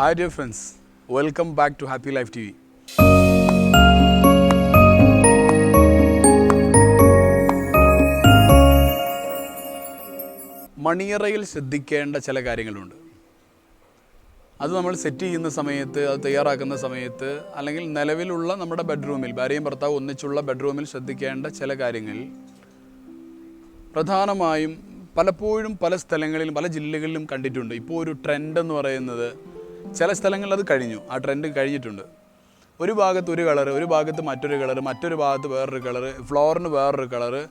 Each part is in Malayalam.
Hi dear friends, welcome back to Happy Life TV. മണിയറയിൽ ശ്രദ്ധിക്കേണ്ട ചില കാര്യങ്ങളുണ്ട്. അത് നമ്മൾ സെറ്റ് ചെയ്യുന്ന സമയത്ത്, അത് തയ്യാറാക്കുന്ന സമയത്ത്, അല്ലെങ്കിൽ നിലവിലുള്ള നമ്മുടെ ബെഡ്റൂമിൽ, ഭാര്യയും ഭർത്താവ് ഒന്നിച്ചുള്ള ബെഡ്റൂമിൽ ശ്രദ്ധിക്കേണ്ട ചില കാര്യങ്ങൾ പ്രധാനമായും പലപ്പോഴും പല സ്ഥലങ്ങളിലും പല ജില്ലകളിലും കണ്ടിട്ടുണ്ട്. ഇപ്പോൾ ഒരു ട്രെൻഡ് എന്ന് പറയുന്നത് ചില സ്ഥലങ്ങളിൽ അത് കഴിഞ്ഞു, ആ ട്രെൻഡ് കഴിഞ്ഞിട്ടുണ്ട്. ഒരു ഭാഗത്ത് ഒരു കളറ്, ഒരു ഭാഗത്ത് മറ്റൊരു കളറ്, മറ്റൊരു ഭാഗത്ത് വേറൊരു കളറ്, ഫ്ലോറിന് വേറൊരു കളറ്,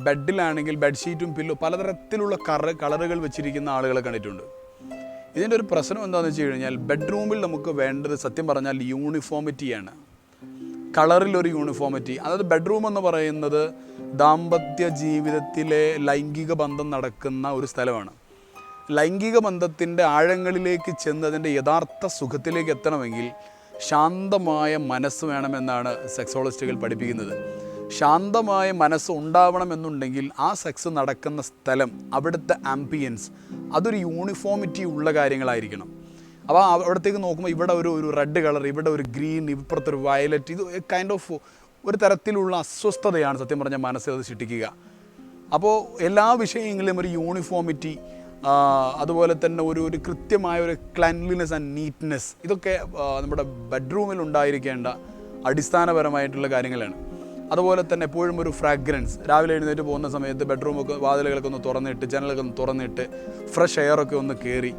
ബെഡിലാണെങ്കിൽ ബെഡ്ഷീറ്റും പില്ലോ പലതരത്തിലുള്ള കളറുകൾ വെച്ചിരിക്കുന്ന ആളുകളെ കണ്ടിട്ടുണ്ട്. ഇതിൻ്റെ ഒരു പ്രശ്നം എന്താണെന്ന് വെച്ച് കഴിഞ്ഞാൽ, ബെഡ്റൂമിൽ നമുക്ക് വേണ്ടത് സത്യം പറഞ്ഞാൽ യൂണിഫോമിറ്റിയാണ്. കളറിലൊരു യൂണിഫോമിറ്റി. അതായത് ബെഡ്റൂം എന്ന് പറയുന്നത് ദാമ്പത്യ ജീവിതത്തിലെ ലൈംഗിക ബന്ധം നടക്കുന്ന ഒരു സ്ഥലമാണ്. ലൈംഗിക ബന്ധത്തിൻ്റെ ആഴങ്ങളിലേക്ക് ചെന്ന് അതിൻ്റെ യഥാർത്ഥ സുഖത്തിലേക്ക് എത്തണമെങ്കിൽ ശാന്തമായ മനസ്സ് വേണമെന്നാണ് സെക്സോളജിസ്റ്റുകൾ പഠിപ്പിക്കുന്നത്. ശാന്തമായ മനസ്സ് ഉണ്ടാവണമെന്നുണ്ടെങ്കിൽ ആ സെക്സ് നടക്കുന്ന സ്ഥലം, അവിടുത്തെ ആംബിയൻസ് അതൊരു യൂണിഫോമിറ്റി ഉള്ള കാര്യങ്ങളായിരിക്കണം. അപ്പോൾ അവിടത്തേക്ക് നോക്കുമ്പോൾ ഇവിടെ ഒരു റെഡ് കളർ, ഇവിടെ ഒരു ഗ്രീൻ, ഇപ്പുറത്തൊരു വയലറ്റ്, ഇത് കൈൻഡ് ഓഫ് ഒരു തരത്തിലുള്ള അസ്വസ്ഥതയാണ് സത്യം പറഞ്ഞാൽ മനസ്സിൽ അത് സൃഷ്ടിക്കുക. അപ്പോൾ എല്ലാ വിഷയങ്ങളിലും ഒരു യൂണിഫോമിറ്റി, അതുപോലെ തന്നെ ഒരു കൃത്യമായ ഒരു ക്ലൻലിനെസ് ആൻഡ് നീറ്റ്നെസ്, ഇതൊക്കെ നമ്മുടെ ബെഡ്റൂമിൽ ഉണ്ടായിരിക്കേണ്ട അടിസ്ഥാനപരമായിട്ടുള്ള കാര്യങ്ങളാണ്. അതുപോലെ തന്നെ എപ്പോഴും ഒരു ഫ്രാഗ്രൻസ്. രാവിലെ എഴുന്നേറ്റ് പോകുന്ന സമയത്ത് ബെഡ്റൂമൊക്കെ വാതിലുകളൊക്കെ ഒന്ന് തുറന്നിട്ട്, ജനലൊക്കെ ഒന്ന് തുറന്നിട്ട്, ഫ്രഷ് എയറൊക്കെ ഒന്ന് കയറി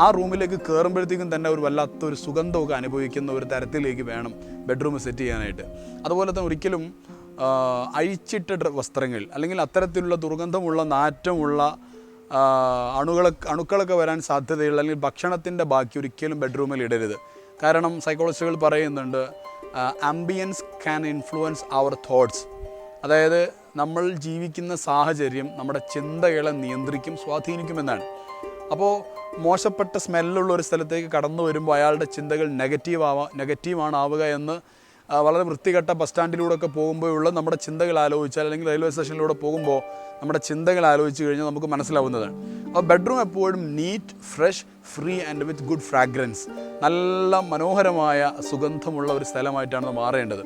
ആ റൂമിലേക്ക് കയറുമ്പോഴത്തേക്കും തന്നെ ഒരു വല്ലാത്തൊരു സുഗന്ധമൊക്കെ അനുഭവിക്കുന്ന ഒരു തരത്തിലേക്ക് വേണം ബെഡ്റൂം സെറ്റ് ചെയ്യാനായിട്ട്. അതുപോലെ തന്നെ ഒരിക്കലും അഴിച്ചിട്ട വസ്ത്രങ്ങൾ അല്ലെങ്കിൽ അത്തരത്തിലുള്ള ദുർഗന്ധമുള്ള, നാറ്റമുള്ള അണുക്കളൊക്കെ വരാൻ സാധ്യതയുള്ള അല്ലെങ്കിൽ ഭക്ഷണത്തിൻ്റെ ബാക്കി ഒരിക്കലും ബെഡ്റൂമിൽ ഇടരുത്. കാരണം സൈക്കോളജിസ്റ്റുകൾ പറയുന്നുണ്ട്, ambience can influence our thoughts. അതായത് നമ്മൾ ജീവിക്കുന്ന സാഹചര്യം നമ്മുടെ ചിന്തകളെ നിയന്ത്രിക്കും, സ്വാധീനിക്കുമെന്നാണ്. അപ്പോൾ മോശപ്പെട്ട സ്മെല്ലുള്ള ഒരു സ്ഥലത്തേക്ക് കടന്നു വരുമ്പോൾ അയാളുടെ ചിന്തകൾ നെഗറ്റീവാണ് ആവുക എന്ന് വളരെ വൃത്തികെട്ട ബസ് സ്റ്റാൻഡിലൂടെയൊക്കെ പോകുമ്പോഴുള്ള നമ്മുടെ ചിന്തകൾ ആലോചിച്ചാൽ, അല്ലെങ്കിൽ റെയിൽവേ സ്റ്റേഷനിലൂടെ പോകുമ്പോൾ നമ്മുടെ ചിന്തകൾ ആലോചിച്ച് കഴിഞ്ഞാൽ നമുക്ക് മനസ്സിലാവുന്നതാണ്. അപ്പോൾ ബെഡ്റൂം എപ്പോഴും neat, fresh, free and with good fragrance, നല്ല മനോഹരമായ സുഗന്ധമുള്ള ഒരു സ്ഥലമായിട്ടാണ് മാറേണ്ടത്.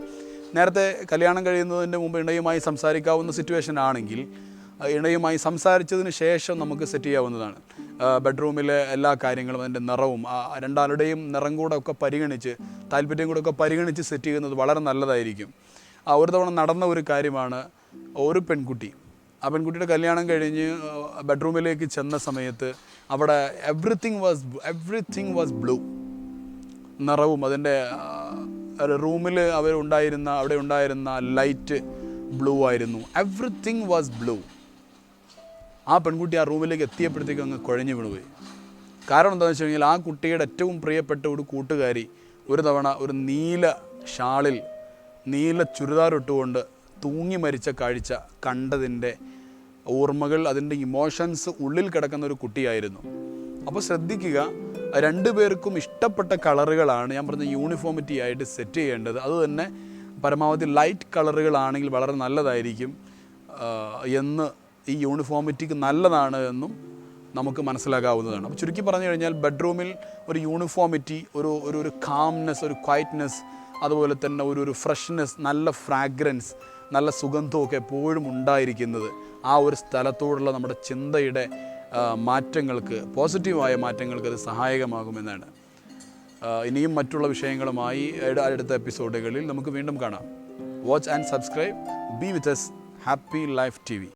നേരത്തെ കല്യാണം കഴിയുന്നതിന് മുമ്പ് ഇണയുമായി സംസാരിക്കാവുന്ന സിറ്റുവേഷൻ ആണെങ്കിൽ ഇണയുമായി സംസാരിച്ചതിന് ശേഷം നമുക്ക് സെറ്റ് ചെയ്യാവുന്നതാണ്. ബെഡ്റൂമിലെ എല്ലാ കാര്യങ്ങളും അതിൻ്റെ നിറവും രണ്ടാളുടെയും നിറം കൂടെ ഒക്കെ പരിഗണിച്ച്, താല്പര്യം കൂടെ ഒക്കെ പരിഗണിച്ച് സെറ്റ് ചെയ്യുന്നത് വളരെ നല്ലതായിരിക്കും. ഒരു തവണ നടന്ന ഒരു കാര്യമാണ്, ഒരു പെൺകുട്ടി, ആ പെൺകുട്ടിയുടെ കല്യാണം കഴിഞ്ഞ് ബെഡ്റൂമിലേക്ക് ചെന്ന സമയത്ത് അവിടെ എവ്രിതിങ് വാസ് ബ്ലൂ. നിറവും അതിൻ്റെ റൂമിൽ അവിടെ ഉണ്ടായിരുന്ന ലൈറ്റ് ബ്ലൂ ആയിരുന്നു. Everything was blue. ആ പെൺകുട്ടി ആ റൂമിലേക്ക് എത്തിയപ്പോഴത്തേക്കും അങ്ങ് കുഴഞ്ഞു വീണുപോയി. കാരണം എന്താണെന്ന് വെച്ച് കഴിഞ്ഞാൽ, ആ കുട്ടിയുടെ ഏറ്റവും പ്രിയപ്പെട്ട ഒരു കൂട്ടുകാരി ഒരു തവണ ഒരു നീല ഷാളിൽ നീല ചുരിദാറിട്ടുകൊണ്ട് തൂങ്ങി മരിച്ച കാഴ്ച കണ്ടതിൻ്റെ ഓർമ്മകൾ, അതിൻ്റെ ഇമോഷൻസ് ഉള്ളിൽ കിടക്കുന്ന ഒരു കുട്ടിയായിരുന്നു. അപ്പോൾ ശ്രദ്ധിക്കുക, രണ്ടുപേർക്കും ഇഷ്ടപ്പെട്ട കളറുകളാണ് ഞാൻ പറഞ്ഞ യൂണിഫോമിറ്റി ആയിട്ട് സെറ്റ് ചെയ്യേണ്ടത്. അതുതന്നെ പരമാവധി ലൈറ്റ് കളറുകളാണെങ്കിൽ വളരെ നല്ലതായിരിക്കും എന്ന്, ഈ യൂണിഫോമിറ്റിക്ക് നല്ലതാണ് എന്നും നമുക്ക് മനസ്സിലാക്കാവുന്നതാണ്. അപ്പോൾ ചുരുക്കി പറഞ്ഞു കഴിഞ്ഞാൽ, ബെഡ്റൂമിൽ ഒരു യൂണിഫോമിറ്റി, ഒരു കാംനെസ്, ഒരു ക്വയറ്റ്നെസ്, അതുപോലെ തന്നെ ഒരു ഫ്രഷ്നെസ്, നല്ല ഫ്രാഗ്രൻസ്, നല്ല സുഗന്ധമൊക്കെ എപ്പോഴും ഉണ്ടായിരിക്കുന്നത് ആ ഒരു സ്ഥലത്തോടുള്ള നമ്മുടെ ചിന്തയുടെ മാറ്റങ്ങൾക്ക്, പോസിറ്റീവായ മാറ്റങ്ങൾക്ക് അത് സഹായകമാകുമെന്നാണ്. ഇനിയും മറ്റുള്ള വിഷയങ്ങളുമായി അടുത്ത എപ്പിസോഡുകളിൽ നമുക്ക് വീണ്ടും കാണാം. Watch and subscribe. B with us. Happy Life TV.